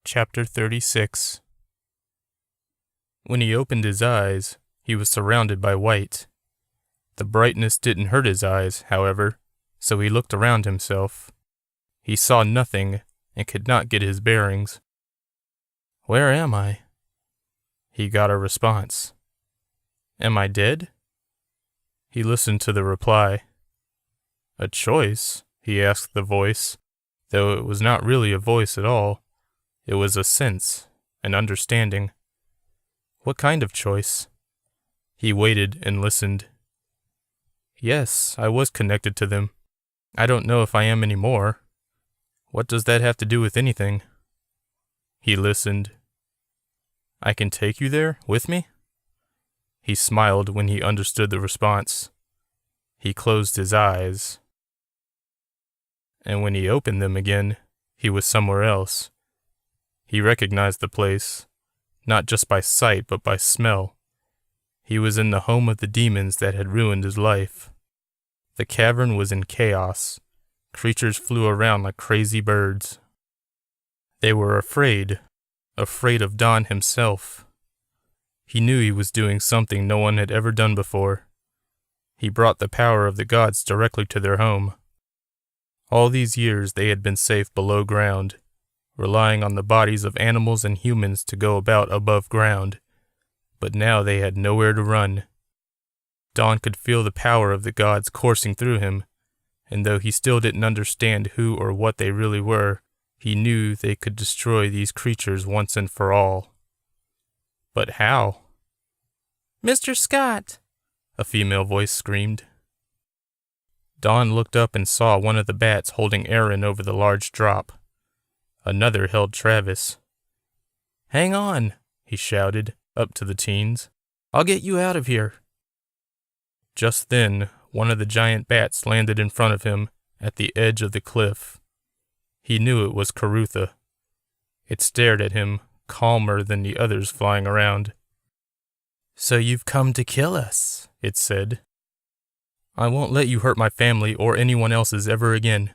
Chapter 36. When he opened his eyes, he was surrounded by white. The brightness didn't hurt his eyes, however, so he looked around himself. He saw nothing and could not get his bearings. "Where am I?" He got a response. "Am I dead?" He listened to the reply. "A choice?" he asked the voice, though it was not really a voice at all. It was a sense, an understanding. What kind of choice? He waited and listened. "Yes, I was connected to them. I don't know if I am anymore. What does that have to do with anything?" He listened. "I can take you there, with me?" He smiled when he understood the response. He closed his eyes. And when he opened them again, he was somewhere else. He recognized the place, not just by sight but by smell. He was in the home of the demons that had ruined his life. The cavern was in chaos. Creatures flew around like crazy birds. They were afraid of Don himself. He knew he was doing something no one had ever done before. He brought the power of the gods directly to their home. All these years they had been safe below ground, relying on the bodies of animals and humans to go about above ground, but now they had nowhere to run. Don could feel the power of the gods coursing through him, and though he still didn't understand who or what they really were, he knew they could destroy these creatures once and for all. But how? "Mr. Scott!" a female voice screamed. Don looked up and saw one of the bats holding Aaron over the large drop. Another held Travis. "Hang on," he shouted, up to the teens. "I'll get you out of here." Just then, one of the giant bats landed in front of him, at the edge of the cliff. He knew it was Carutha. It stared at him, calmer than the others flying around. "So you've come to kill us," it said. "I won't let you hurt my family or anyone else's ever again."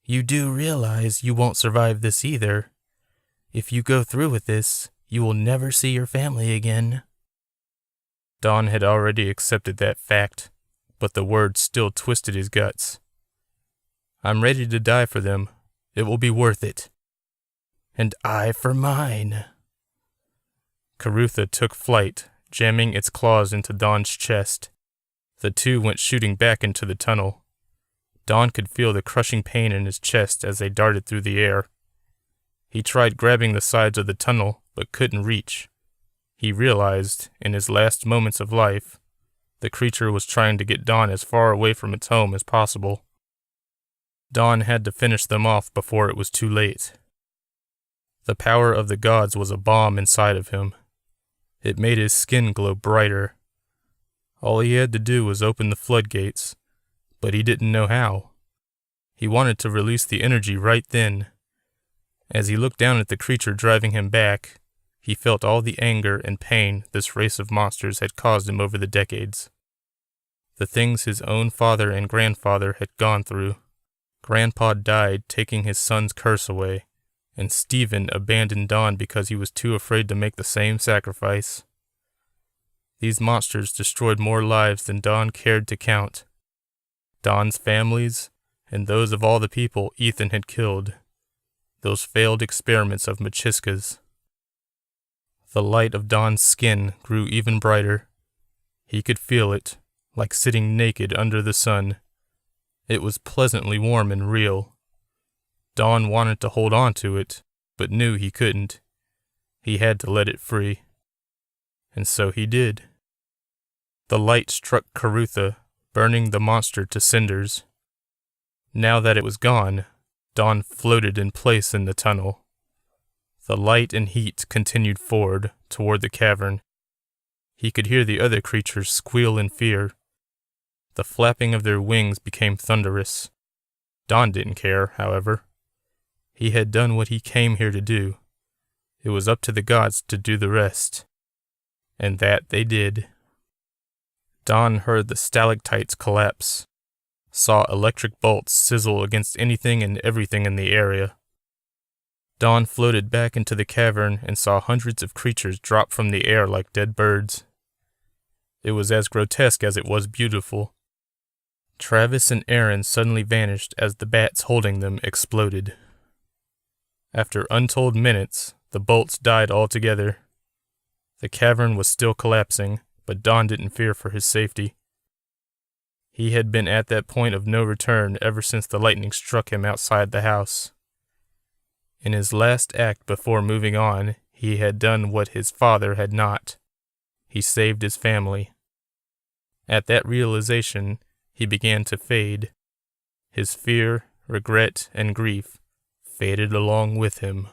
"You do realize you won't survive this either. If you go through with this, you will never see your family again." Don had already accepted that fact, but the words still twisted his guts. "I'm ready to die for them. It will be worth it." "And I for mine." Carutha took flight, jamming its claws into Don's chest. The two went shooting back into the tunnel. Don could feel the crushing pain in his chest as they darted through the air. He tried grabbing the sides of the tunnel, but couldn't reach. He realized, in his last moments of life, the creature was trying to get Don as far away from its home as possible. Don had to finish them off before it was too late. The power of the gods was a bomb inside of him. It made his skin glow brighter. All he had to do was open the floodgates, but he didn't know how. He wanted to release the energy right then. As he looked down at the creature driving him back, he felt all the anger and pain this race of monsters had caused him over the decades. The things his own father and grandfather had gone through. Grandpa died taking his son's curse away, and Stephen abandoned Don because he was too afraid to make the same sacrifice. These monsters destroyed more lives than Don cared to count. Don's families, and those of all the people Ethan had killed. Those failed experiments of Machiska's. The light of Don's skin grew even brighter. He could feel it, like sitting naked under the sun. It was pleasantly warm and real. Don wanted to hold on to it, but knew he couldn't. He had to let it free. And so he did. The light struck Carutha, burning the monster to cinders. Now that it was gone, Don floated in place in the tunnel. The light and heat continued forward, toward the cavern. He could hear the other creatures squeal in fear. The flapping of their wings became thunderous. Don didn't care, however. He had done what he came here to do. It was up to the gods to do the rest. And that they did. Don heard the stalactites collapse, saw electric bolts sizzle against anything and everything in the area. Don floated back into the cavern and saw hundreds of creatures drop from the air like dead birds. It was as grotesque as it was beautiful. Travis and Aaron suddenly vanished as the bats holding them exploded. After untold minutes, the bolts died altogether. The cavern was still collapsing, but Don didn't fear for his safety. He had been at that point of no return ever since the lightning struck him outside the house. In his last act before moving on, he had done what his father had not. He saved his family. At that realization, he began to fade. His fear, regret, and grief faded along with him.